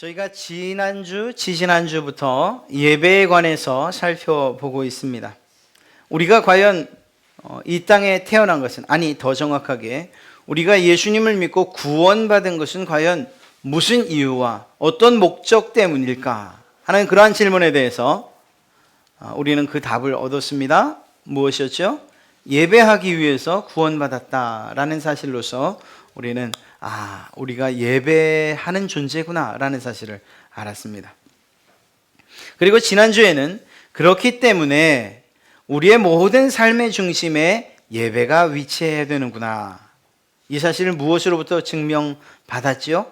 저희가 지지난주부터 예배에 관해서 살펴보고 있습니다. 우리가 과연 이 땅에 태어난 것은, 아니 더 정확하게 우리가 예수님을 믿고 구원받은 것은 과연 무슨 이유와 어떤 목적 때문일까 하는 그러한 질문에 대해서 우리는 그 답을 얻었습니다. 무엇이었죠? 예배하기 위해서 구원받았다라는 사실로서 우리는 우리가 예배하는 존재구나 라는 사실을 알았습니다. 그리고 지난주에는 그렇기 때문에 우리의 모든 삶의 중심에 예배가 위치해야 되는구나, 이 사실을 무엇으로부터 증명받았죠?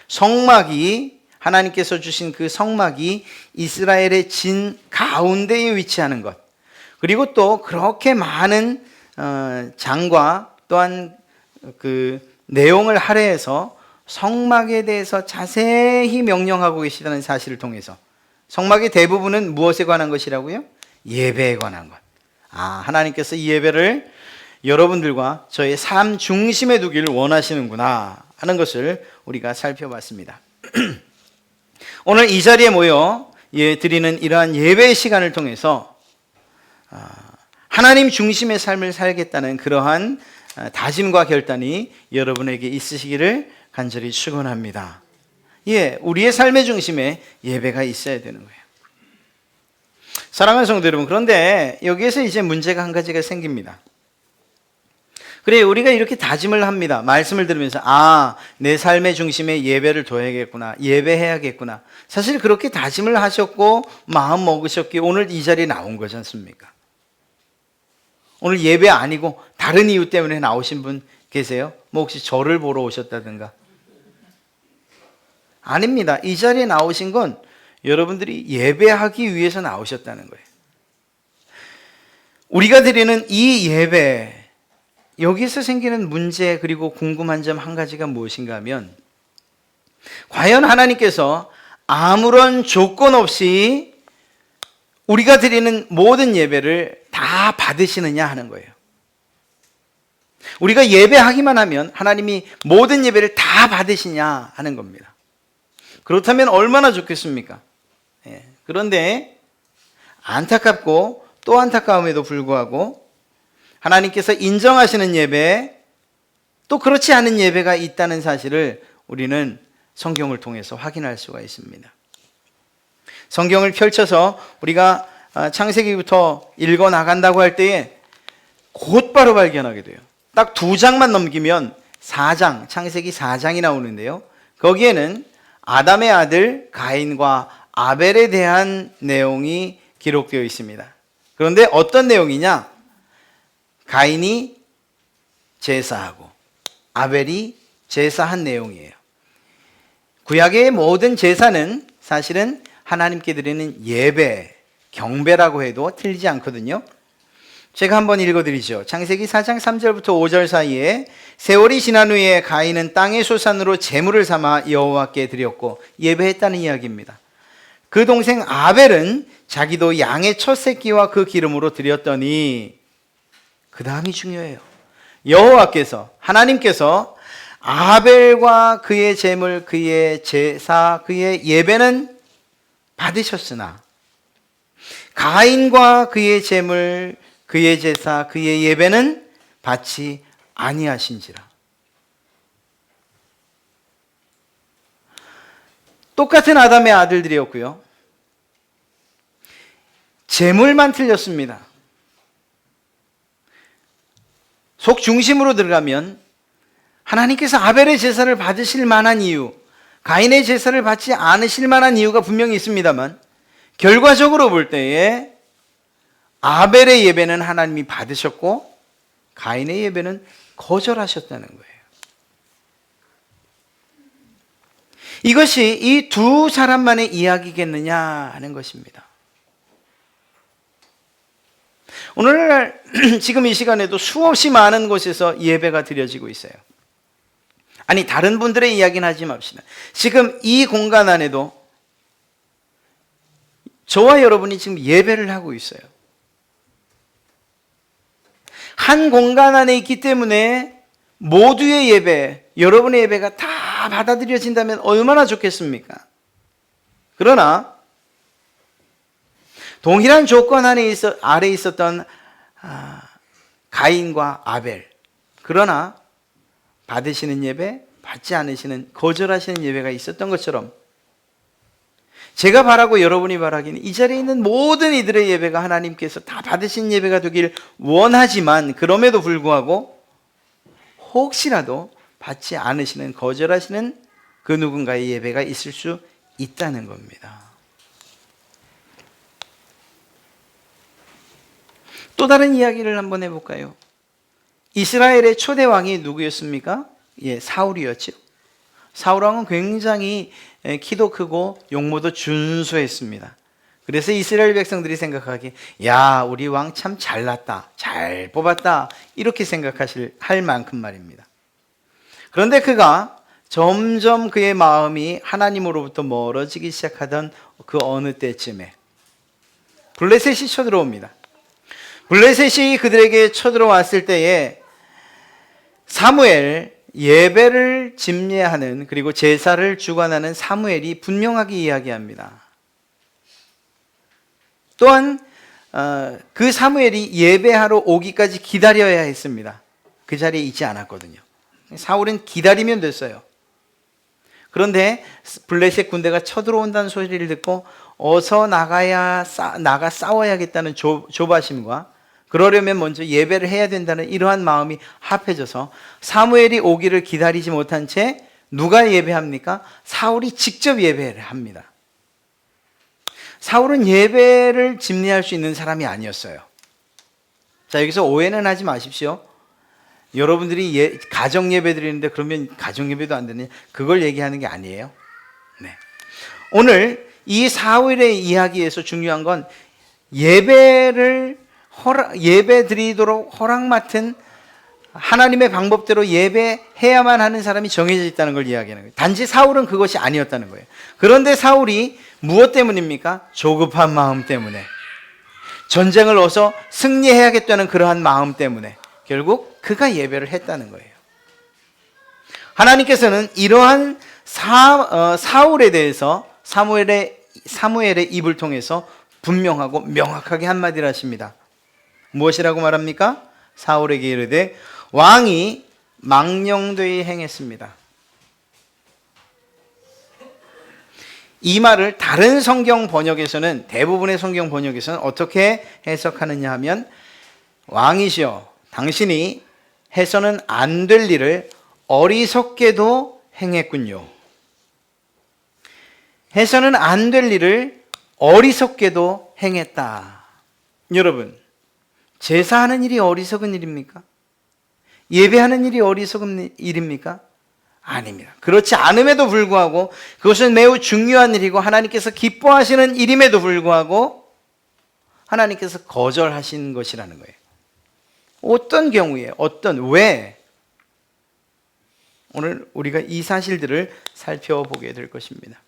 성막이, 하나님께서 주신 그 성막이 이스라엘의 진 가운데에 위치하는 것, 그리고 또 그렇게 많은 장과 또한 그 내용을 할애해서 성막에 대해서 자세히 명령하고 계시다는 사실을 통해서 성막의 대부분은 무엇에 관한 것이라고요? 예배에 관한 것. 하나님께서 이 예배를 여러분들과 저의 삶 중심에 두기를 원하시는구나 하는 것을 우리가 살펴봤습니다. 오늘 이 자리에 모여 드리는 이러한 예배의 시간을 통해서 하나님 중심의 삶을 살겠다는 그러한 다짐과 결단이 여러분에게 있으시기를 간절히 축원합니다. 우리의 삶의 중심에 예배가 있어야 되는 거예요. 사랑하는 성도 여러분, 그런데 여기에서 이제 문제가 한 가지가 생깁니다. 그래, 우리가 이렇게 다짐을 합니다. 말씀을 들으면서 내 삶의 중심에 예배를 둬야겠구나, 예배해야겠구나. 사실 그렇게 다짐을 하셨고 마음 먹으셨기에 오늘 이 자리에 나온 거지 않습니까? 오늘 예배 아니고 다른 이유 때문에 나오신 분 계세요? 혹시 저를 보러 오셨다든가? 아닙니다. 이 자리에 나오신 건 여러분들이 예배하기 위해서 나오셨다는 거예요. 우리가 드리는 이 예배, 여기서 생기는 문제 그리고 궁금한 점 한 가지가 무엇인가 하면, 과연 하나님께서 아무런 조건 없이 우리가 드리는 모든 예배를 다 받으시느냐 하는 거예요. 우리가 예배하기만 하면 하나님이 모든 예배를 다 받으시냐 하는 겁니다. 그렇다면 얼마나 좋겠습니까? 그런데 안타깝고 또 안타까움에도 불구하고 하나님께서 인정하시는 예배, 또 그렇지 않은 예배가 있다는 사실을 우리는 성경을 통해서 확인할 수가 있습니다. 성경을 펼쳐서 우리가 창세기부터 읽어 나간다고 할 때에 곧바로 발견하게 돼요. 딱 2장만 넘기면 4장, 창세기 4장이 나오는데요. 거기에는 아담의 아들 가인과 아벨에 대한 내용이 기록되어 있습니다. 그런데 어떤 내용이냐? 가인이 제사하고 아벨이 제사한 내용이에요. 구약의 모든 제사는 사실은 하나님께 드리는 예배, 경배라고 해도 틀리지 않거든요. 제가 한번 읽어드리죠. 창세기 4장 3절부터 5절 사이에, 세월이 지난 후에 가인은 땅의 소산으로 제물을 삼아 여호와께 드렸고, 예배했다는 이야기입니다. 그 동생 아벨은 자기도 양의 첫 새끼와 그 기름으로 드렸더니, 그 다음이 중요해요. 여호와께서, 하나님께서 아벨과 그의 제물, 그의 제사, 그의 예배는 받으셨으나 가인과 그의 제물, 그의 제사, 그의 예배는 받지 아니하신지라. 똑같은 아담의 아들들이었고요. 제물만 틀렸습니다. 속 중심으로 들어가면 하나님께서 아벨의 제사를 받으실 만한 이유, 가인의 제사를 받지 않으실 만한 이유가 분명히 있습니다만, 결과적으로 볼 때에 아벨의 예배는 하나님이 받으셨고 가인의 예배는 거절하셨다는 거예요. 이것이 이 두 사람만의 이야기겠느냐 하는 것입니다. 오늘날 지금 이 시간에도 수없이 많은 곳에서 예배가 드려지고 있어요. 아니, 다른 분들의 이야기는 하지 맙시다. 지금 이 공간 안에도 저와 여러분이 지금 예배를 하고 있어요. 한 공간 안에 있기 때문에 모두의 예배, 여러분의 예배가 다 다 받아들여진다면 얼마나 좋겠습니까? 그러나 동일한 조건 아래 있었던 가인과 아벨, 그러나 받으시는 예배, 받지 않으시는, 거절하시는 예배가 있었던 것처럼 제가 바라고 여러분이 바라기는 이 자리에 있는 모든 이들의 예배가 하나님께서 다 받으신 예배가 되길 원하지만, 그럼에도 불구하고 혹시라도 받지 않으시는, 거절하시는 그 누군가의 예배가 있을 수 있다는 겁니다. 또 다른 이야기를 한번 해볼까요? 이스라엘의 초대 왕이 누구였습니까? 사울이었죠. 사울 왕은 굉장히 키도 크고 용모도 준수했습니다. 그래서 이스라엘 백성들이 생각하기에 야, 우리 왕 참 잘났다, 잘 뽑았다, 이렇게 할 만큼 말입니다. 그런데 그가 점점 그의 마음이 하나님으로부터 멀어지기 시작하던 그 어느 때쯤에 블레셋이 쳐들어옵니다. 블레셋이 그들에게 쳐들어왔을 때에 사무엘, 예배를 집례하는, 그리고 제사를 주관하는 사무엘이 분명하게 이야기합니다. 또한 그 사무엘이 예배하러 오기까지 기다려야 했습니다. 그 자리에 있지 않았거든요. 사울은 기다리면 됐어요. 그런데 블레셋 군대가 쳐들어온다는 소리를 듣고 어서 나가 싸워야겠다는 조바심과 그러려면 먼저 예배를 해야 된다는 이러한 마음이 합해져서 사무엘이 오기를 기다리지 못한 채 누가 예배합니까? 사울이 직접 예배를 합니다. 사울은 예배를 집례할 수 있는 사람이 아니었어요. 자, 여기서 오해는 하지 마십시오. 여러분들이 가정 예배 드리는데 그러면 가정 예배도 안 되느냐? 그걸 얘기하는 게 아니에요. 네. 오늘 이 사울의 이야기에서 중요한 건 예배 드리도록 허락 맡은 하나님의 방법대로 예배해야만 하는 사람이 정해져 있다는 걸 이야기하는 거예요. 단지 사울은 그것이 아니었다는 거예요. 그런데 사울이 무엇 때문입니까? 조급한 마음 때문에, 전쟁을 어서 승리해야겠다는 그러한 마음 때문에 결국 그가 예배를 했다는 거예요. 하나님께서는 이러한 사울에 대해서 사무엘의 입을 통해서 분명하고 명확하게 한마디를 하십니다. 무엇이라고 말합니까? 사울에게 이르되 왕이 망령되이 행했습니다. 이 말을 다른 성경 번역에서는, 대부분의 성경 번역에서는 어떻게 해석하느냐 하면, 왕이시여, 당신이 해서는 안 될 일을 어리석게도 행했군요. 해서는 안 될 일을 어리석게도 행했다. 여러분, 제사하는 일이 어리석은 일입니까? 예배하는 일이 어리석은 일입니까? 아닙니다. 그렇지 않음에도 불구하고 그것은 매우 중요한 일이고 하나님께서 기뻐하시는 일임에도 불구하고 하나님께서 거절하신 것이라는 거예요. 어떤 경우에, 왜? 오늘 우리가 이 사실들을 살펴보게 될 것입니다.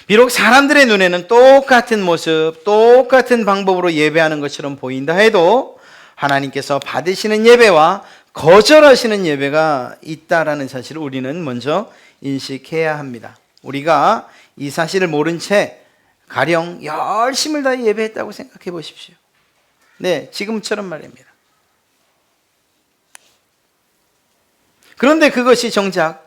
비록 사람들의 눈에는 똑같은 모습, 똑같은 방법으로 예배하는 것처럼 보인다 해도 하나님께서 받으시는 예배와 거절하시는 예배가 있다라는 사실을 우리는 먼저 인식해야 합니다. 우리가 이 사실을 모른 채 가령 열심을 다해 예배했다고 생각해 보십시오. 네, 지금처럼 말입니다. 그런데 그것이 정작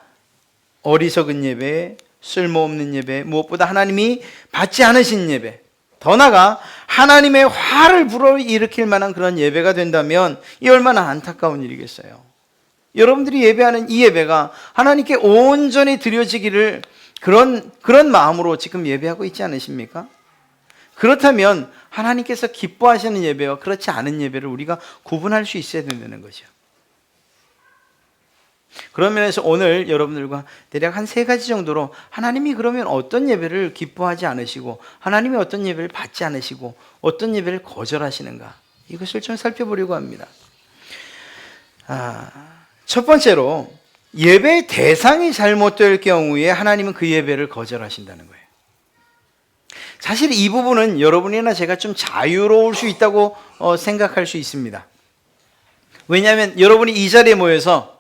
어리석은 예배, 쓸모없는 예배, 무엇보다 하나님이 받지 않으신 예배, 더 나아가 하나님의 화를 불어일으킬 만한 그런 예배가 된다면 이 얼마나 안타까운 일이겠어요. 여러분들이 예배하는 이 예배가 하나님께 온전히 드려지기를 그런 마음으로 지금 예배하고 있지 않으십니까? 그렇다면 하나님께서 기뻐하시는 예배와 그렇지 않은 예배를 우리가 구분할 수 있어야 된다는 거죠. 그런 면에서 오늘 여러분들과 대략 한 3가지 정도로 하나님이 그러면 어떤 예배를 기뻐하지 않으시고 하나님이 어떤 예배를 받지 않으시고 어떤 예배를 거절하시는가, 이것을 좀 살펴보려고 합니다. 첫 번째로 예배의 대상이 잘못될 경우에 하나님은 그 예배를 거절하신다는 거예요. 사실 이 부분은 여러분이나 제가 좀 자유로울 수 있다고 생각할 수 있습니다. 왜냐하면 여러분이 이 자리에 모여서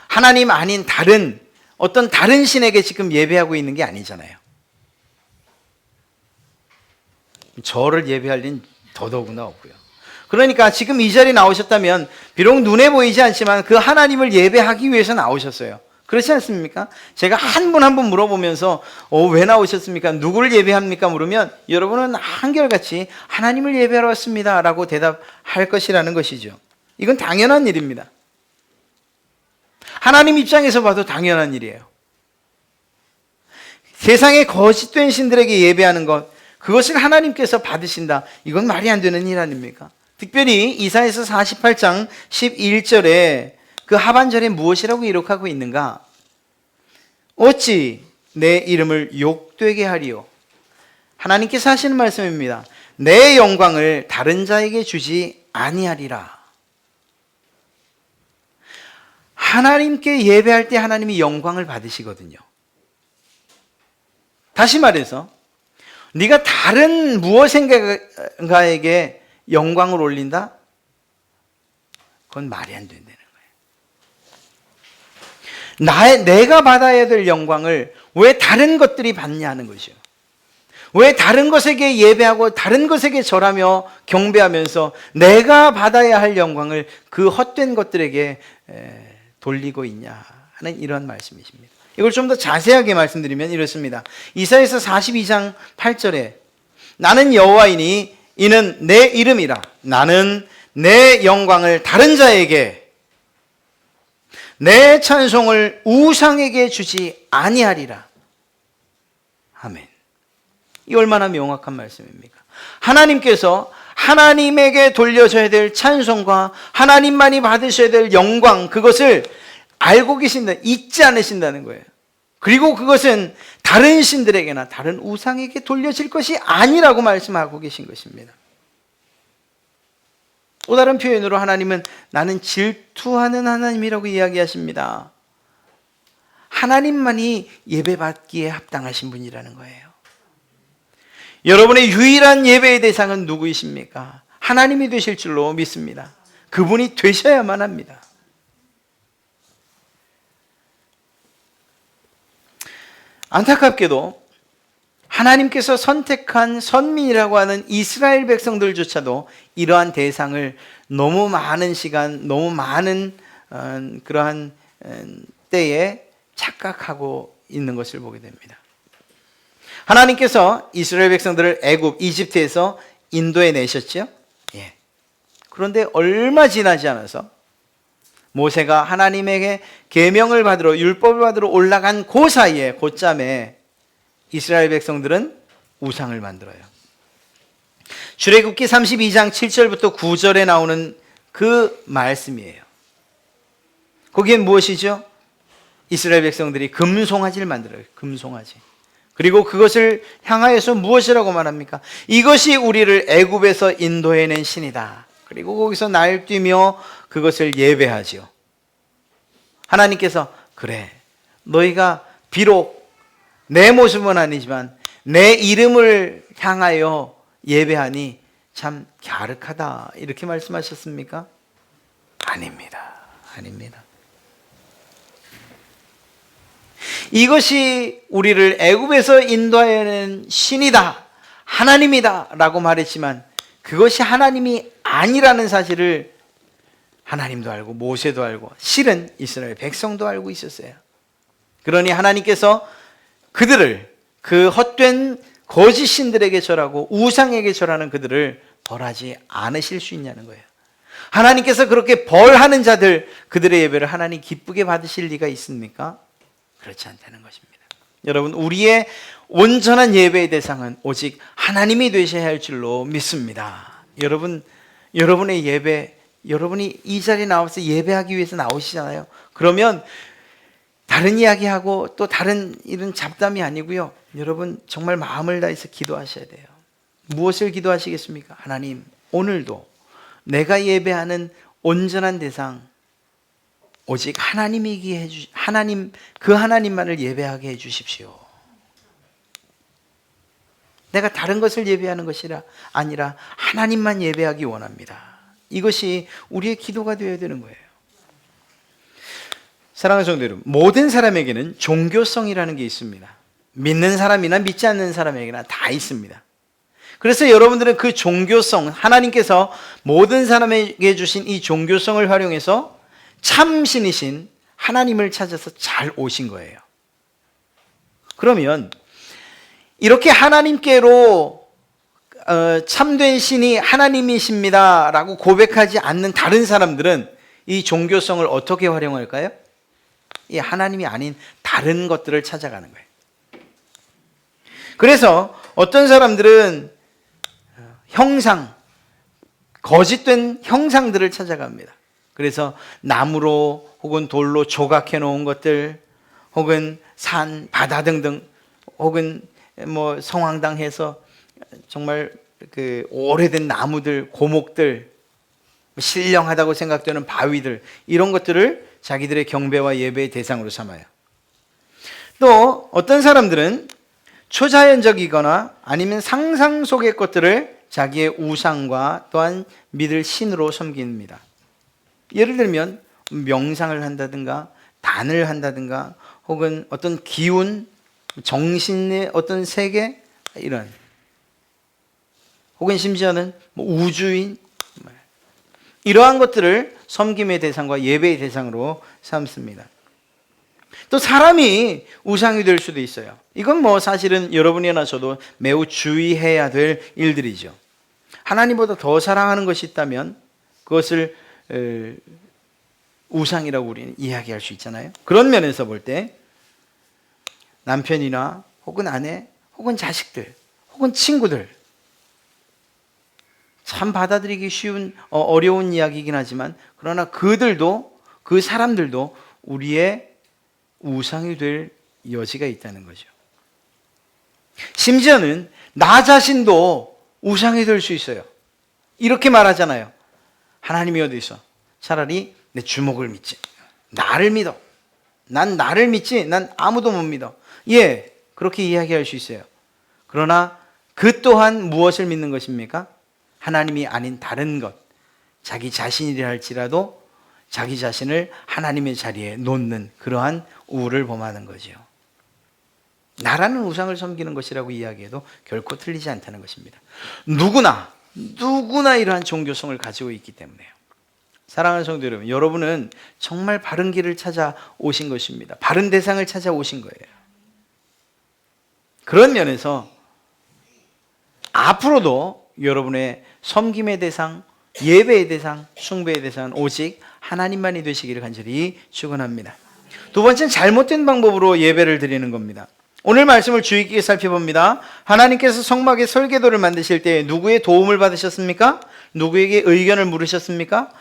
하나님 아닌 다른 어떤 다른 신에게 지금 예배하고 있는 게 아니잖아요. 저를 예배할 일은 더더구나 없고요. 그러니까 지금 이 자리에 나오셨다면 비록 눈에 보이지 않지만 그 하나님을 예배하기 위해서 나오셨어요. 그렇지 않습니까? 제가 한 분 한 분 물어보면서 왜 나오셨습니까? 누구를 예배합니까? 물으면 여러분은 한결같이 하나님을 예배하러 왔습니다 라고 대답할 것이라는 것이죠. 이건 당연한 일입니다. 하나님 입장에서 봐도 당연한 일이에요. 세상의 거짓된 신들에게 예배하는 것, 그것을 하나님께서 받으신다. 이건 말이 안 되는 일 아닙니까? 특별히 이사야서 48장 11절에 그 하반절에 무엇이라고 기록하고 있는가? 어찌 내 이름을 욕되게 하리요? 하나님께서 하시는 말씀입니다. 내 영광을 다른 자에게 주지 아니하리라. 하나님께 예배할 때 하나님이 영광을 받으시거든요. 다시 말해서 네가 다른 무엇인가에게 영광을 올린다? 그건 말이 안 된다는 거예요. 내가 받아야 될 영광을 왜 다른 것들이 받냐 하는 것이요. 왜 다른 것에게 예배하고 다른 것에게 절하며 경배하면서 내가 받아야 할 영광을 그 헛된 것들에게 돌리고 있냐 하는 이런 말씀이십니다. 이걸 좀 더 자세하게 말씀드리면 이렇습니다. 이사야서 42장 8절에 나는 여호와이니 이는 내 이름이라. 나는 내 영광을 다른 자에게, 내 찬송을 우상에게 주지 아니하리라. 아멘. 이 얼마나 명확한 말씀입니까? 하나님께서 하나님에게 돌려줘야 될 찬송과 하나님만이 받으셔야 될 영광, 그것을 알고 계신다, 잊지 않으신다는 거예요. 그리고 그것은 다른 신들에게나 다른 우상에게 돌려질 것이 아니라고 말씀하고 계신 것입니다. 또 다른 표현으로 하나님은 나는 질투하는 하나님이라고 이야기하십니다. 하나님만이 예배받기에 합당하신 분이라는 거예요. 여러분의 유일한 예배의 대상은 누구이십니까? 하나님이 되실 줄로 믿습니다. 그분이 되셔야만 합니다. 안타깝게도 하나님께서 선택한 선민이라고 하는 이스라엘 백성들조차도 이러한 대상을 너무 많은 시간, 너무 많은 그러한 때에 착각하고 있는 것을 보게 됩니다. 하나님께서 이스라엘 백성들을 애굽, 이집트에서 인도해 내셨죠? 예. 그런데 얼마 지나지 않아서 모세가 하나님에게 계명을 받으러, 율법을 받으러 올라간 그 사이에, 곧잠에 이스라엘 백성들은 우상을 만들어요. 출애굽기 32장 7절부터 9절에 나오는 그 말씀이에요. 거기엔 무엇이죠? 이스라엘 백성들이 금송아지를 만들어요. 금송아지. 그리고 그것을 향하여서 무엇이라고 말합니까? 이것이 우리를 애굽에서 인도해낸 신이다. 그리고 거기서 날뛰며 그것을 예배하지요. 하나님께서 그래, 너희가 비록 내 모습은 아니지만 내 이름을 향하여 예배하니 참 갸륵하다, 이렇게 말씀하셨습니까? 아닙니다. 아닙니다. 이것이 우리를 애굽에서 인도하여낸 신이다, 하나님이다 라고 말했지만 그것이 하나님이 아니라는 사실을 하나님도 알고 모세도 알고 실은 이스라엘 백성도 알고 있었어요. 그러니 하나님께서 그들을, 그 헛된 거짓 신들에게 절하고 우상에게 절하는 그들을 벌하지 않으실 수 있냐는 거예요. 하나님께서 그렇게 벌하는 자들, 그들의 예배를 하나님 기쁘게 받으실 리가 있습니까? 그렇지 않다는 것입니다. 여러분, 우리의 온전한 예배의 대상은 오직 하나님이 되셔야 할 줄로 믿습니다. 여러분의 예배, 여러분이 이 자리에 나와서 예배하기 위해서 나오시잖아요. 그러면 다른 이야기하고 또 다른 이런 잡담이 아니고요. 여러분 정말 마음을 다해서 기도하셔야 돼요. 무엇을 기도하시겠습니까? 하나님, 오늘도 내가 예배하는 온전한 대상 오직 하나님이기에 그 하나님만을 예배하게 해 주십시오. 내가 다른 것을 예배하는 것이 아니라 하나님만 예배하기 원합니다. 이것이 우리의 기도가 되어야 되는 거예요. 사랑하는 성도 여러분, 모든 사람에게는 종교성이라는 게 있습니다. 믿는 사람이나 믿지 않는 사람에게나 다 있습니다. 그래서 여러분들은 그 종교성, 하나님께서 모든 사람에게 주신 이 종교성을 활용해서 참신이신 하나님을 찾아서 잘 오신 거예요. 그러면 이렇게 하나님께로 참된 신이 하나님이십니다 라고 고백하지 않는 다른 사람들은 이 종교성을 어떻게 활용할까요? 이 하나님이 아닌 다른 것들을 찾아가는 거예요. 그래서 어떤 사람들은 형상, 거짓된 형상들을 찾아갑니다. 그래서 나무로 혹은 돌로 조각해 놓은 것들, 혹은 산, 바다 등등, 혹은 뭐 성황당해서 정말 그 오래된 나무들, 고목들, 신령하다고 생각되는 바위들, 이런 것들을 자기들의 경배와 예배의 대상으로 삼아요. 또 어떤 사람들은 초자연적이거나 아니면 상상 속의 것들을 자기의 우상과 또한 믿을 신으로 섬깁니다. 예를 들면 명상을 한다든가 단을 한다든가 혹은 어떤 기운, 정신의 어떤 세계, 이런, 혹은 심지어는 우주인, 이러한 것들을 섬김의 대상과 예배의 대상으로 삼습니다. 또 사람이 우상이 될 수도 있어요. 이건 뭐 사실은 여러분이나 저도 매우 주의해야 될 일들이죠. 하나님보다 더 사랑하는 것이 있다면 그것을 우상이라고 우리는 이야기할 수 있잖아요. 그런 면에서 볼 때 남편이나 혹은 아내 혹은 자식들 혹은 친구들, 참 받아들이기 쉬운 어려운 이야기이긴 하지만 그러나 그들도, 그 사람들도 우리의 우상이 될 여지가 있다는 거죠. 심지어는 나 자신도 우상이 될 수 있어요. 이렇게 말하잖아요. 하나님이 어디 있어? 차라리 내 주먹을 믿지. 나를 믿어. 난 나를 믿지. 난 아무도 못 믿어. 예, 그렇게 이야기할 수 있어요. 그러나 그 또한 무엇을 믿는 것입니까? 하나님이 아닌 다른 것, 자기 자신이라 할지라도 자기 자신을 하나님의 자리에 놓는 그러한 우를 범하는 거죠. 나라는 우상을 섬기는 것이라고 이야기해도 결코 틀리지 않다는 것입니다. 누구나 이러한 종교성을 가지고 있기 때문에요. 사랑하는 성도 여러분, 여러분은 정말 바른 길을 찾아오신 것입니다. 바른 대상을 찾아오신 거예요. 그런 면에서 앞으로도 여러분의 섬김의 대상, 예배의 대상, 숭배의 대상은 오직 하나님만이 되시기를 간절히 축원합니다. 두 번째는 잘못된 방법으로 예배를 드리는 겁니다. 오늘 말씀을 주의 깊게 살펴봅니다. 하나님께서 성막의 설계도를 만드실 때 누구의 도움을 받으셨습니까? 누구에게 의견을 물으셨습니까?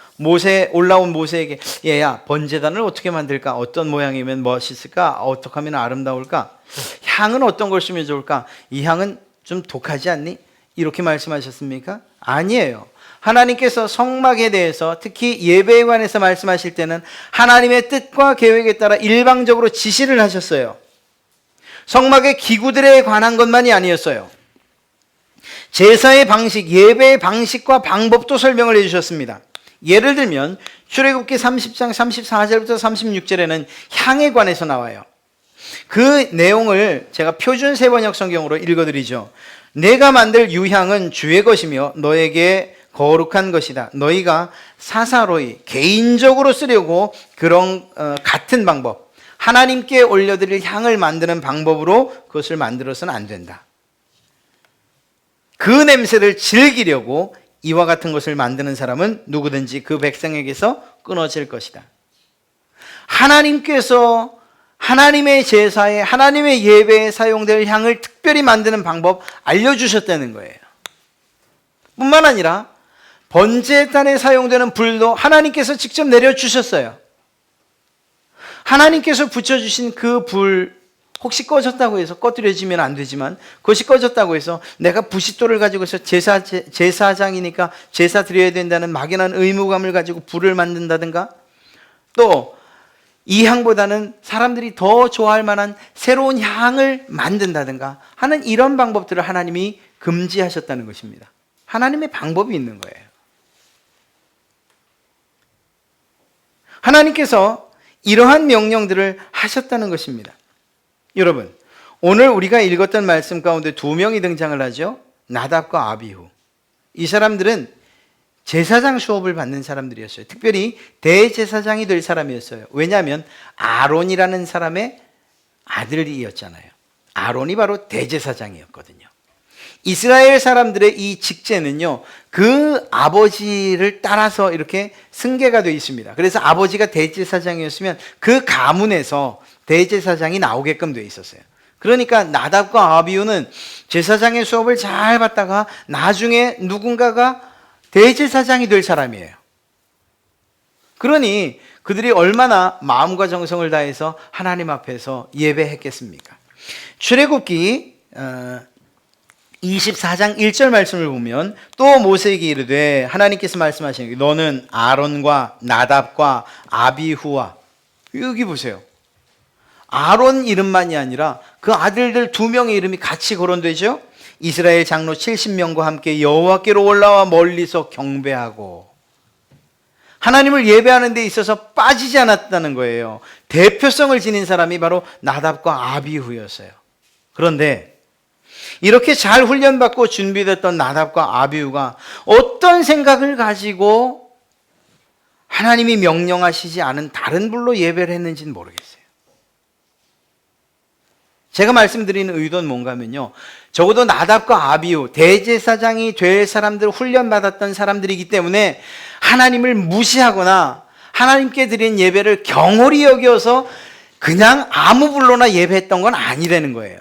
올라온 모세에게, 얘야, 번제단을 어떻게 만들까? 어떤 모양이면 멋있을까? 어떻게 하면 아름다울까? 향은 어떤 걸 쓰면 좋을까? 이 향은 좀 독하지 않니? 이렇게 말씀하셨습니까? 아니에요. 하나님께서 성막에 대해서, 특히 예배에 관해서 말씀하실 때는 하나님의 뜻과 계획에 따라 일방적으로 지시를 하셨어요. 성막의 기구들에 관한 것만이 아니었어요. 제사의 방식, 예배의 방식과 방법도 설명을 해주셨습니다. 예를 들면 출애굽기 30장 34절부터 36절에는 향에 관해서 나와요. 그 내용을 제가 표준 세번역 성경으로 읽어드리죠. 내가 만들 유향은 주의 것이며 너에게 거룩한 것이다. 너희가 사사로이 개인적으로 쓰려고 그런 같은 방법, 하나님께 올려드릴 향을 만드는 방법으로 그것을 만들어서는 안 된다. 그 냄새를 즐기려고 이와 같은 것을 만드는 사람은 누구든지 그 백성에게서 끊어질 것이다. 하나님께서 하나님의 제사에, 하나님의 예배에 사용될 향을 특별히 만드는 방법 알려주셨다는 거예요. 뿐만 아니라 번제단에 사용되는 불도 하나님께서 직접 내려주셨어요. 하나님께서 붙여주신 그 불, 혹시 꺼졌다고 해서 꺼뜨려지면 안 되지만 그것이 꺼졌다고 해서 내가 부싯돌을 가지고 해서 제사장이니까 제사 드려야 된다는 막연한 의무감을 가지고 불을 만든다든가, 또 이 향보다는 사람들이 더 좋아할 만한 새로운 향을 만든다든가 하는 이런 방법들을 하나님이 금지하셨다는 것입니다. 하나님의 방법이 있는 거예요. 하나님께서 이러한 명령들을 하셨다는 것입니다. 여러분, 오늘 우리가 읽었던 말씀 가운데 두 명이 등장을 하죠. 나답과 아비후. 이 사람들은 제사장 수업을 받는 사람들이었어요. 특별히 대제사장이 될 사람이었어요. 왜냐하면 아론이라는 사람의 아들이었잖아요. 아론이 바로 대제사장이었거든요. 이스라엘 사람들의 이 직제는요, 그 아버지를 따라서 이렇게 승계가 되어 있습니다. 그래서 아버지가 대제사장이었으면 그 가문에서 대제사장이 나오게끔 되어 있었어요. 그러니까 나답과 아비후는 제사장의 수업을 잘 받다가 나중에 누군가가 대제사장이 될 사람이에요. 그러니 그들이 얼마나 마음과 정성을 다해서 하나님 앞에서 예배했겠습니까? 출애굽기 24장 1절 말씀을 보면 또 모세에게 이르되 하나님께서 말씀하시는 게 너는 아론과 나답과 아비후와, 여기 보세요. 아론 이름만이 아니라 그 아들들 두 명의 이름이 같이 거론되죠. 이스라엘 장로 70명과 함께 여호와께로 올라와 멀리서 경배하고, 하나님을 예배하는 데 있어서 빠지지 않았다는 거예요. 대표성을 지닌 사람이 바로 나답과 아비후였어요. 그런데 이렇게 잘 훈련받고 준비됐던 나답과 아비후가 어떤 생각을 가지고 하나님이 명령하시지 않은 다른 불로 예배를 했는지는 모르겠어요. 제가 말씀드리는 의도는 뭔가 하면요, 적어도 나답과 아비후, 대제사장이 될 사람들, 훈련받았던 사람들이기 때문에 하나님을 무시하거나 하나님께 드린 예배를 경홀히 여겨서 그냥 아무 불로나 예배했던 건 아니라는 거예요.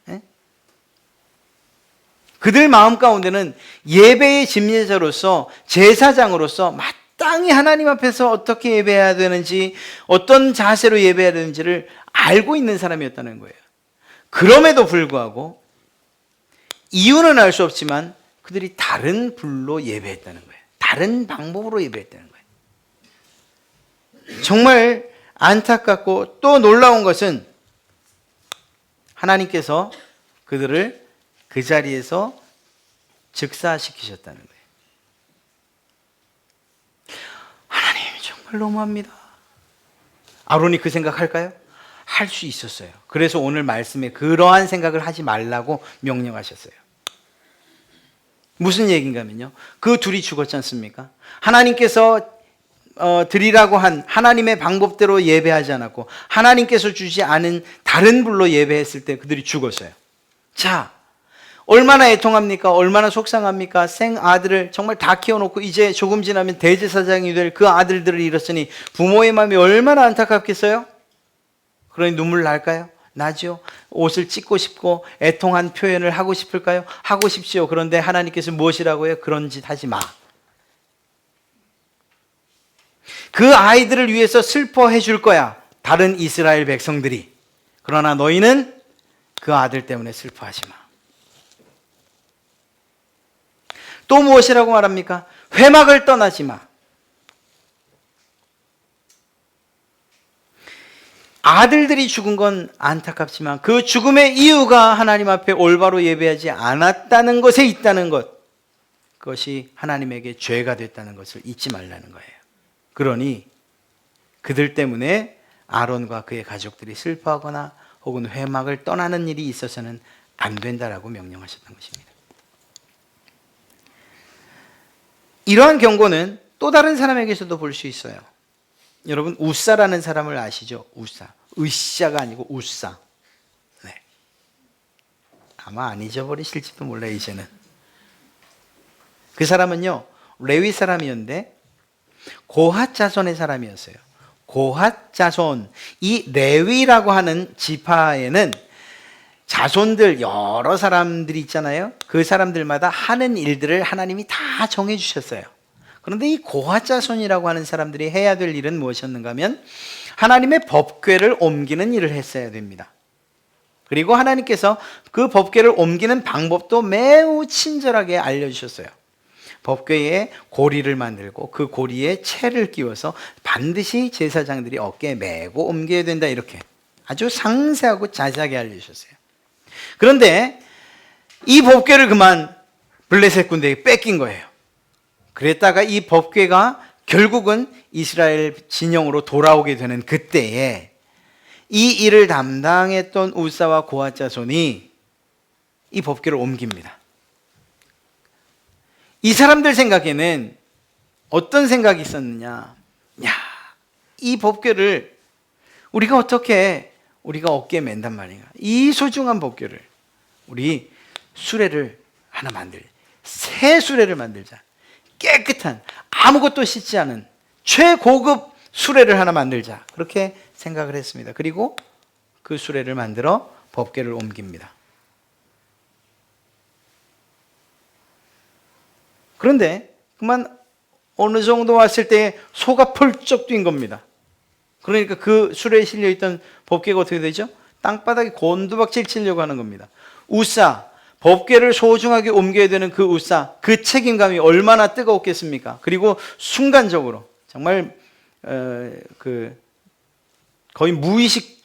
네? 그들 마음 가운데는 예배의 집례자로서, 제사장으로서 마땅히 하나님 앞에서 어떻게 예배해야 되는지, 어떤 자세로 예배해야 되는지를 알고 있는 사람이었다는 거예요. 그럼에도 불구하고 이유는 알 수 없지만 그들이 다른 불로 예배했다는 거예요. 다른 방법으로 예배했다는 거예요. 정말 안타깝고 또 놀라운 것은 하나님께서 그들을 그 자리에서 즉사시키셨다는 거예요. 하나님 정말 너무합니다. 아론이 그 생각할까요? 할 수 있었어요. 그래서 오늘 말씀에 그러한 생각을 하지 말라고 명령하셨어요. 무슨 얘기인가 하면요, 그 둘이 죽었지 않습니까? 하나님께서 드리라고 한 하나님의 방법대로 예배하지 않았고 하나님께서 주지 않은 다른 불로 예배했을 때 그들이 죽었어요. 자, 얼마나 애통합니까? 얼마나 속상합니까? 생아들을 정말 다 키워놓고 이제 조금 지나면 대제사장이 될 그 아들들을 잃었으니 부모의 마음이 얼마나 안타깝겠어요? 그러니 눈물 날까요? 나죠. 옷을 찢고 싶고 애통한 표현을 하고 싶을까요? 하고 싶지요. 그런데 하나님께서 무엇이라고 해요? 그런 짓 하지 마. 그 아이들을 위해서 슬퍼해 줄 거야, 다른 이스라엘 백성들이. 그러나 너희는 그 아들 때문에 슬퍼하지 마. 또 무엇이라고 말합니까? 회막을 떠나지 마. 아들들이 죽은 건 안타깝지만 그 죽음의 이유가 하나님 앞에 올바로 예배하지 않았다는 것에 있다는 것, 그것이 하나님에게 죄가 됐다는 것을 잊지 말라는 거예요. 그러니 그들 때문에 아론과 그의 가족들이 슬퍼하거나 혹은 회막을 떠나는 일이 있어서는 안 된다라고 명령하셨던 것입니다. 이러한 경고는 또 다른 사람에게서도 볼 수 있어요. 여러분, 우사라는 사람을 아시죠? 우사. 으쌰가 아니고 우사. 네. 아마 안 잊어버리실지도 몰라요, 이제는. 그 사람은요, 레위 사람이었는데 고핫 자손의 사람이었어요. 고핫 자손. 이 레위라고 하는 지파에는 자손들 여러 사람들이 있잖아요. 그 사람들마다 하는 일들을 하나님이 다 정해 주셨어요. 그런데 이 고핫 자손이라고 하는 사람들이 해야 될 일은 무엇이었는가 하면 하나님의 법궤를 옮기는 일을 했어야 됩니다. 그리고 하나님께서 그 법궤를 옮기는 방법도 매우 친절하게 알려주셨어요. 법궤에 고리를 만들고 그 고리에 채를 끼워서 반드시 제사장들이 어깨에 메고 옮겨야 된다, 이렇게 아주 상세하고 자세하게 알려주셨어요. 그런데 이 법궤를 그만 블레셋 군대에 뺏긴 거예요. 그랬다가 이 법궤가 결국은 이스라엘 진영으로 돌아오게 되는 그때에 이 일을 담당했던 우사와 고핫 자손이 이 법궤를 옮깁니다. 이 사람들 생각에는 어떤 생각이 있었느냐? 야, 이 법궤를 우리가 어떻게 우리가 어깨에 맨단 말인가? 이 소중한 법궤를 우리 수레를 하나 만들자. 새 수레를 만들자. 깨끗한 아무것도 씻지 않은 최고급 수레를 하나 만들자. 그렇게 생각을 했습니다. 그리고 그 수레를 만들어 법궤를 옮깁니다. 그런데 그만 어느 정도 왔을 때 소가 펄쩍 뛴 겁니다. 그러니까 그 수레에 실려있던 법궤가 어떻게 되죠? 땅바닥에 곤두박질 치려고 하는 겁니다. 우사, 법궤를 소중하게 옮겨야 되는 그 우사, 그 책임감이 얼마나 뜨거웠겠습니까? 그리고 순간적으로 정말 거의 무의식적으로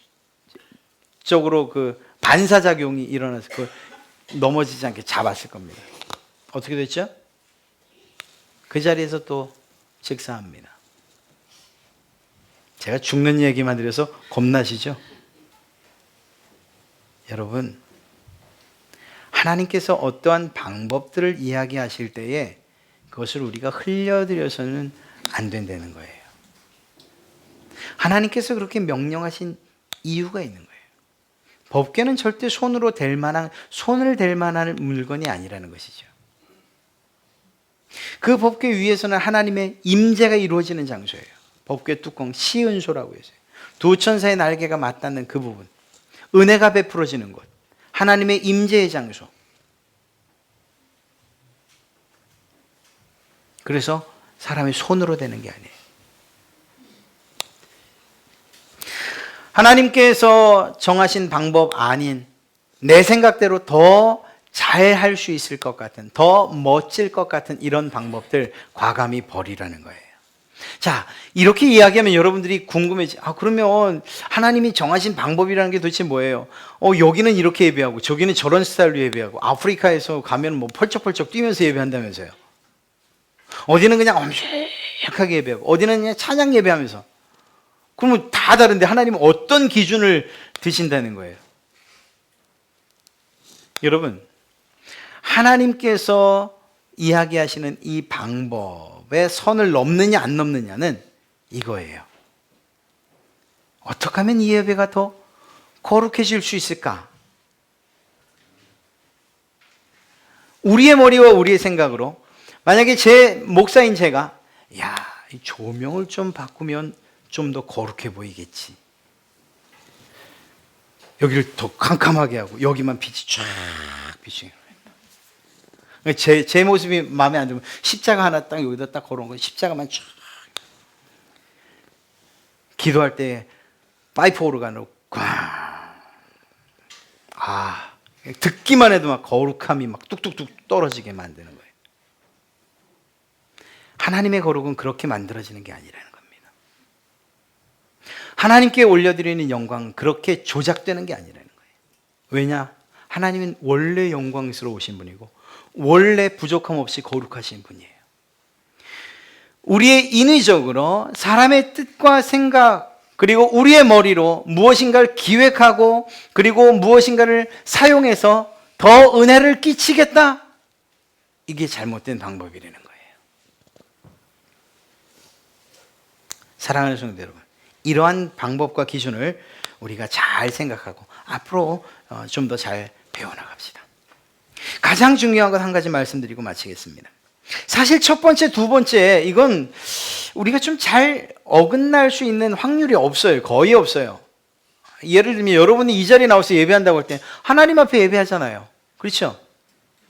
그 반사작용이 일어나서 그 넘어지지 않게 잡았을 겁니다. 어떻게 됐죠? 그 자리에서 또 즉사합니다. 제가 죽는 얘기만 드려서 겁나시죠? 여러분, 하나님께서 어떠한 방법들을 이야기하실 때에 그것을 우리가 흘려들여서는 안 된다는 거예요. 하나님께서 그렇게 명령하신 이유가 있는 거예요. 법궤는 절대 손을 댈 만한 물건이 아니라는 것이죠. 그 법궤 위에서는 하나님의 임재가 이루어지는 장소예요. 법궤 뚜껑 시은소라고 해서요. 두 천사의 날개가 맞닿는 그 부분, 은혜가 베풀어지는 곳, 하나님의 임재의 장소. 그래서 사람이 손으로 되는 게 아니에요. 하나님께서 정하신 방법 아닌 내 생각대로 더 잘 할 수 있을 것 같은, 더 멋질 것 같은 이런 방법들 과감히 버리라는 거예요. 자, 이렇게 이야기하면 여러분들이 궁금해지. 그러면 하나님이 정하신 방법이라는 게 도대체 뭐예요? 여기는 이렇게 예배하고 저기는 저런 스타일로 예배하고 아프리카에서 가면 뭐 펄쩍펄쩍 뛰면서 예배한다면서요. 어디는 그냥 엄격하게 예배하고 어디는 그냥 찬양 예배하면서. 그러면 다 다른데 하나님은 어떤 기준을 드신다는 거예요? 여러분, 하나님께서 이야기하시는 이 방법의 선을 넘느냐 안 넘느냐는 이거예요. 어떻게 하면 이 예배가 더 거룩해질 수 있을까? 우리의 머리와 우리의 생각으로 만약에 제 목사인 제가 이 조명을 좀 바꾸면 좀 더 거룩해 보이겠지. 여기를 더 캄캄하게 하고 여기만 빛이 쫙 비추게. 제 모습이 마음에 안 들면 십자가 하나 딱 여기다 딱 걸어놓은 거 십자가만 쫙. 기도할 때 파이프 오르간으로 듣기만 해도 막 거룩함이 막 뚝뚝뚝 떨어지게 만드는 거예요. 하나님의 거룩은 그렇게 만들어지는 게 아니라는 겁니다. 하나님께 올려드리는 영광은 그렇게 조작되는 게 아니라는 거예요. 왜냐? 하나님은 원래 영광스러우신 분이고 원래 부족함 없이 거룩하신 분이에요. 우리의 인위적으로 사람의 뜻과 생각 그리고 우리의 머리로 무엇인가를 기획하고 그리고 무엇인가를 사용해서 더 은혜를 끼치겠다? 이게 잘못된 방법이라는 거예요. 사랑하는 성도 여러분, 이러한 방법과 기준을 우리가 잘 생각하고 앞으로 좀 더 잘 배워나갑시다. 가장 중요한 것 한 가지 말씀드리고 마치겠습니다. 사실 첫 번째, 두 번째 이건 우리가 좀 잘 어긋날 수 있는 확률이 없어요. 거의 없어요. 예를 들면 여러분이 이 자리에 나와서 예배한다고 할 때 하나님 앞에 예배하잖아요. 그렇죠?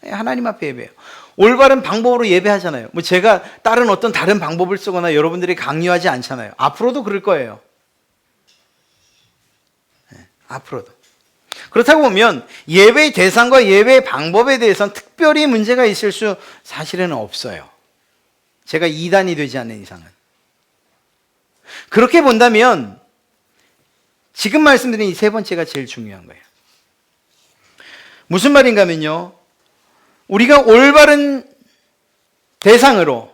하나님 앞에 예배해요. 올바른 방법으로 예배하잖아요. 뭐 제가 다른 방법을 쓰거나 여러분들이 강요하지 않잖아요. 앞으로도 그럴 거예요. 앞으로도. 그렇다고 보면 예배의 대상과 예배의 방법에 대해서는 특별히 문제가 있을 수 사실은 없어요. 제가 이단이 되지 않는 이상은. 그렇게 본다면 지금 말씀드린 이 세 번째가 제일 중요한 거예요. 무슨 말인가 하면요, 우리가 올바른 대상으로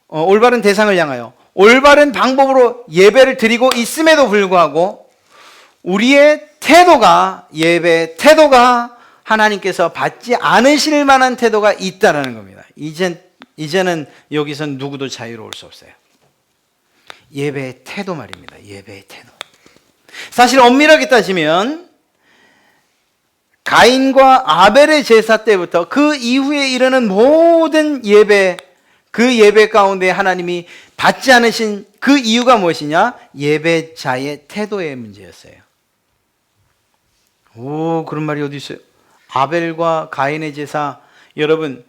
올바른 대상을 향하여 올바른 방법으로 예배를 드리고 있음에도 불구하고 우리의 태도가, 예배 태도가 하나님께서 받지 않으실 만한 태도가 있다라는 겁니다. 이제는 여기선 누구도 자유로울 수 없어요. 예배의 태도 말입니다. 예배의 태도. 사실 엄밀하게 따지면 가인과 아벨의 제사 때부터 그 이후에 이르는 모든 예배, 그 예배 가운데 하나님이 받지 않으신 그 이유가 무엇이냐? 예배자의 태도의 문제였어요. 그런 말이 어디 있어요? 아벨과 가인의 제사, 여러분,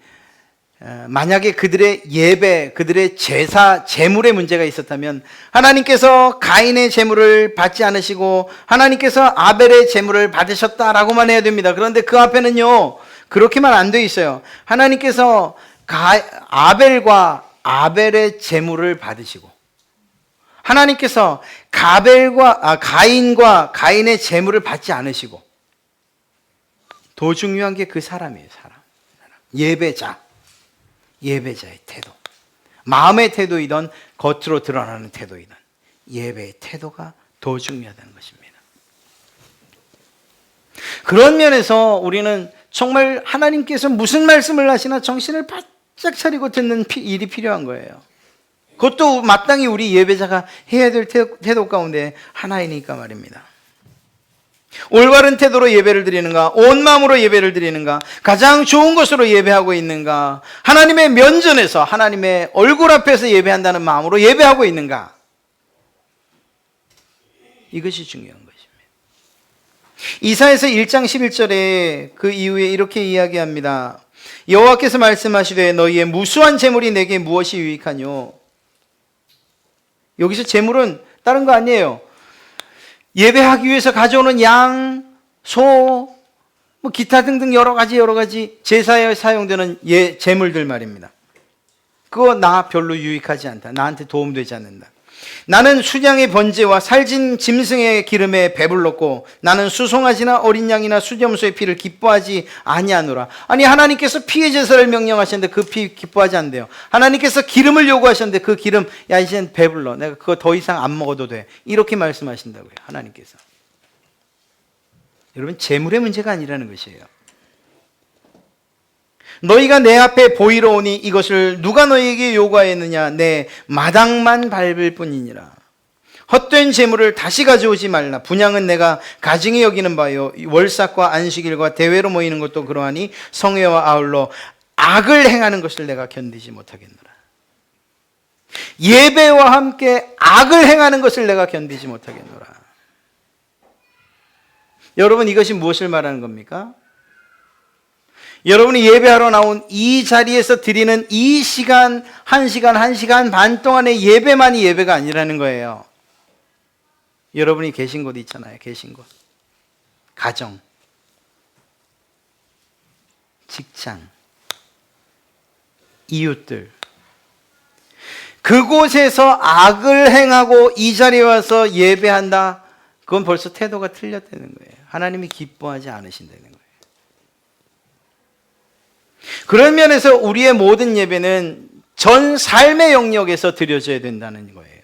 만약에 그들의 예배, 그들의 제사, 제물의 문제가 있었다면 하나님께서 가인의 제물을 받지 않으시고 하나님께서 아벨의 제물을 받으셨다라고만 해야 됩니다. 그런데 그 앞에는요, 그렇게만 안 돼 있어요. 하나님께서 아벨과 아벨의 제물을 받으시고 하나님께서 가인과 가인의 제물을 받지 않으시고 더 중요한 게 그 사람이에요. 사람. 예배자의 태도. 마음의 태도이든 겉으로 드러나는 태도이든 예배의 태도가 더 중요하다는 것입니다. 그런 면에서 우리는 정말 하나님께서 무슨 말씀을 하시나 정신을 바짝 차리고 듣는 일이 필요한 거예요. 그것도 마땅히 우리 예배자가 해야 될 태도 가운데 하나이니까 말입니다. 올바른 태도로 예배를 드리는가? 온 마음으로 예배를 드리는가? 가장 좋은 것으로 예배하고 있는가? 하나님의 면전에서 하나님의 얼굴 앞에서 예배한다는 마음으로 예배하고 있는가? 이것이 중요한 것입니다. 이사야서 1장 11절에 그 이후에 이렇게 이야기합니다. 여호와께서 말씀하시되 너희의 무수한 재물이 내게 무엇이 유익하뇨? 여기서 재물은 다른 거 아니에요. 예배하기 위해서 가져오는 양, 소, 기타 등등 여러 가지 제사에 사용되는 재물들 말입니다. 그거 나 별로 유익하지 않다. 나한테 도움되지 않는다. 나는 순양의 번제와 살진 짐승의 기름에 배불렀고 나는 수송아지나 어린 양이나 수염소의 피를 기뻐하지 아니하노라. 아니, 하나님께서 피의 제사를 명령하셨는데 그 피 기뻐하지 않대요. 하나님께서 기름을 요구하셨는데 그 기름, 야 이젠 배불러, 내가 그거 더 이상 안 먹어도 돼, 이렇게 말씀하신다고요. 하나님께서. 여러분, 재물의 문제가 아니라는 것이에요. 너희가 내 앞에 보이러 오니 이것을 누가 너희에게 요구하였느냐? 내 마당만 밟을 뿐이니라. 헛된 재물을 다시 가져오지 말라. 분향은 내가 가증히 여기는 바요, 월삭과 안식일과 대회로 모이는 것도 그러하니 성회와 아울러 악을 행하는 것을 내가 견디지 못하겠노라. 예배와 함께 악을 행하는 것을 내가 견디지 못하겠노라. 여러분, 이것이 무엇을 말하는 겁니까? 여러분이 예배하러 나온 이 자리에서 드리는 이 시간, 1시간 반 동안의 예배만이 예배가 아니라는 거예요. 여러분이 계신 곳 있잖아요. 계신 곳. 가정, 직장, 이웃들. 그곳에서 악을 행하고 이 자리에 와서 예배한다. 그건 벌써 태도가 틀렸다는 거예요. 하나님이 기뻐하지 않으신다는 거예요. 그런 면에서 우리의 모든 예배는 전 삶의 영역에서 드려져야 된다는 거예요.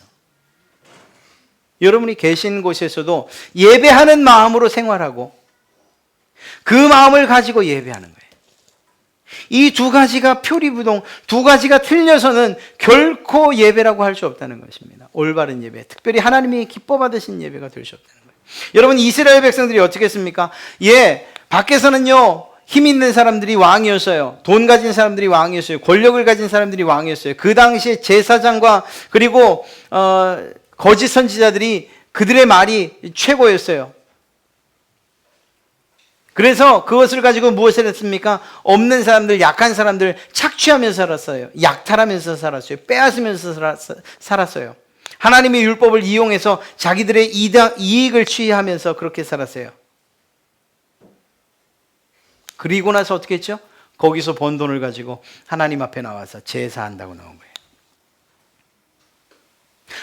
여러분이 계신 곳에서도 예배하는 마음으로 생활하고 그 마음을 가지고 예배하는 거예요. 이 두 가지가 표리부동, 두 가지가 틀려서는 결코 예배라고 할 수 없다는 것입니다. 올바른 예배, 특별히 하나님이 기뻐 받으신 예배가 될 수 없다는 거예요. 여러분, 이스라엘 백성들이 어떻게 했습니까? 밖에서는요 힘 있는 사람들이 왕이었어요. 돈 가진 사람들이 왕이었어요. 권력을 가진 사람들이 왕이었어요. 그 당시에 제사장과 그리고 거짓 선지자들이 그들의 말이 최고였어요. 그래서 그것을 가지고 무엇을 했습니까? 없는 사람들, 약한 사람들 착취하면서 살았어요. 약탈하면서 살았어요. 빼앗으면서 살았어요. 하나님의 율법을 이용해서 자기들의 이익을 취하면서 그렇게 살았어요. 그리고 나서 어떻게 했죠? 거기서 번 돈을 가지고 하나님 앞에 나와서 제사한다고 나온 거예요.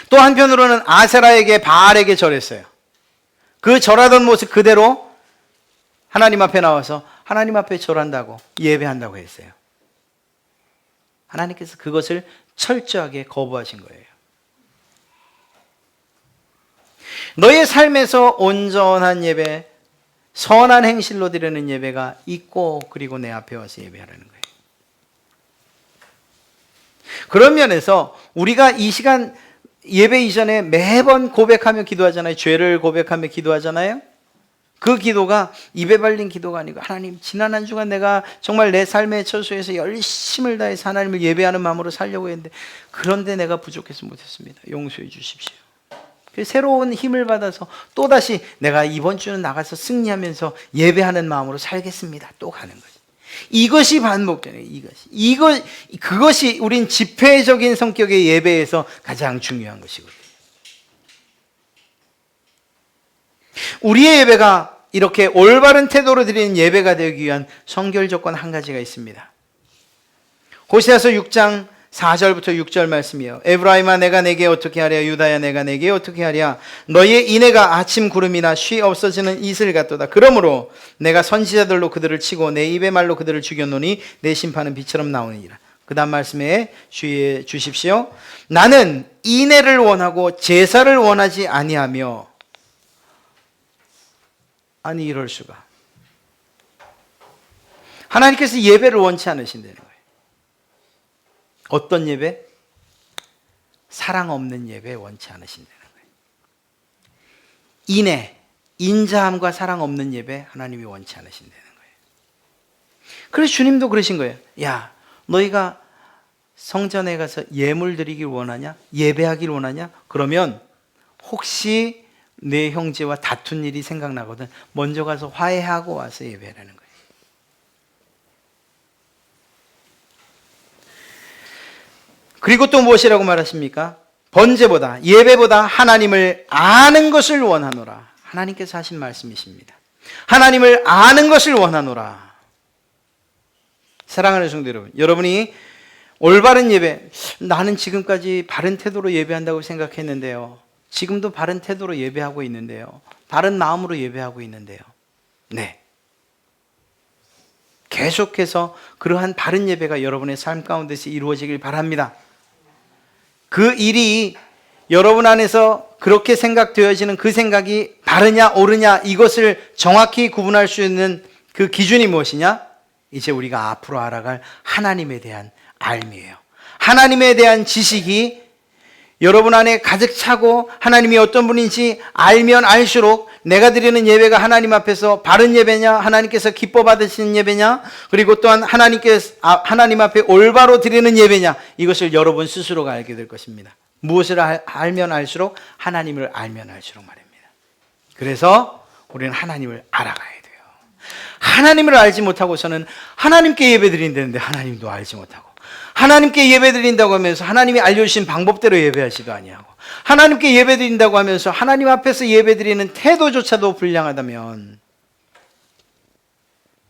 또 한편으로는 아세라에게, 바알에게 절했어요. 그 절하던 모습 그대로 하나님 앞에 나와서 하나님 앞에 절한다고, 예배한다고 했어요. 하나님께서 그것을 철저하게 거부하신 거예요. 너의 삶에서 온전한 예배, 선한 행실로 드리는 예배가 있고, 그리고 내 앞에 와서 예배하라는 거예요. 그런 면에서 우리가 이 시간 예배 이전에 매번 고백하며 기도하잖아요. 죄를 고백하며 기도하잖아요. 그 기도가 입에 발린 기도가 아니고, 하나님, 지난 한 주간 내가 정말 내 삶의 처소에서 열심을 다해서 하나님을 예배하는 마음으로 살려고 했는데, 그런데 내가 부족해서 못했습니다. 용서해 주십시오. 새로운 힘을 받아서 또다시 내가 이번 주는 나가서 승리하면서 예배하는 마음으로 살겠습니다. 또 가는 거죠. 이것이 반복되는 거예요. 그것이 우린 집회적인 성격의 예배에서 가장 중요한 것이거든요. 우리의 예배가 이렇게 올바른 태도로 드리는 예배가 되기 위한 성결 조건 한 가지가 있습니다. 호세아서 6장 4절부터 6절 말씀이에요. 에브라임아 내가 내게 어떻게 하랴, 유다야 내가 내게 어떻게 하랴. 너의 인애가 아침 구름이나 쉬 없어지는 이슬 같도다. 그러므로 내가 선지자들로 그들을 치고 내 입의 말로 그들을 죽였노니 내 심판은 비처럼 나오느니라. 그 다음 말씀에 주의해 주십시오. 나는 인애를 원하고 제사를 원하지 아니하며. 아니, 이럴 수가. 하나님께서 예배를 원치 않으신다는 거예요. 어떤 예배? 사랑 없는 예배 원치 않으신다는 거예요. 인애, 인자함과 사랑 없는 예배 하나님이 원치 않으신다는 거예요. 그래서 주님도 그러신 거예요. 야, 너희가 성전에 가서 예물 드리길 원하냐? 예배하길 원하냐? 그러면 혹시 내 형제와 다툰 일이 생각나거든 먼저 가서 화해하고 와서 예배하라는 거예요. 그리고 또 무엇이라고 말하십니까? 번제보다, 예배보다 하나님을 아는 것을 원하노라. 하나님께서 하신 말씀이십니다. 하나님을 아는 것을 원하노라. 사랑하는 성도 여러분, 여러분이 올바른 예배, 나는 지금까지 바른 태도로 예배한다고 생각했는데요, 지금도 바른 태도로 예배하고 있는데요, 바른 마음으로 예배하고 있는데요, 네, 계속해서 그러한 바른 예배가 여러분의 삶 가운데서 이루어지길 바랍니다. 그 일이 여러분 안에서 그렇게 생각되어지는 그 생각이 바르냐 옳으냐, 이것을 정확히 구분할 수 있는 그 기준이 무엇이냐? 이제 우리가 앞으로 알아갈 하나님에 대한 알미예요. 하나님에 대한 지식이 여러분 안에 가득 차고 하나님이 어떤 분인지 알면 알수록 내가 드리는 예배가 하나님 앞에서 바른 예배냐, 하나님께서 기뻐 받으시는 예배냐, 그리고 또한 하나님 앞에 올바로 드리는 예배냐, 이것을 여러분 스스로가 알게 될 것입니다. 무엇을 알면 알수록? 하나님을 알면 알수록 말입니다. 그래서 우리는 하나님을 알아가야 돼요. 하나님을 알지 못하고서는 하나님께 예배 드린다는데 하나님도 알지 못하고, 하나님께 예배 드린다고 하면서 하나님이 알려주신 방법대로 예배하지도 아니하고, 하나님께 예배 드린다고 하면서 하나님 앞에서 예배 드리는 태도조차도 불량하다면,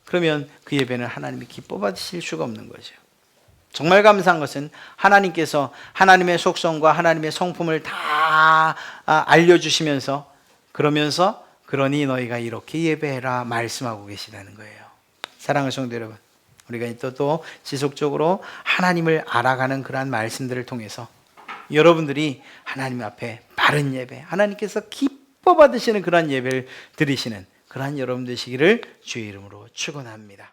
그러면 그 예배는 하나님이 기뻐 받으실 수가 없는 거죠. 정말 감사한 것은 하나님께서 하나님의 속성과 하나님의 성품을 다 알려주시면서, 그러면서 그러니 너희가 이렇게 예배해라 말씀하고 계시다는 거예요. 사랑하는 성도 여러분, 우리가 또 지속적으로 하나님을 알아가는 그러한 말씀들을 통해서 여러분들이 하나님 앞에 바른 예배, 하나님께서 기뻐 받으시는 그러한 예배를 드리시는 그러한 여러분 되시기를 주의 이름으로 축원합니다.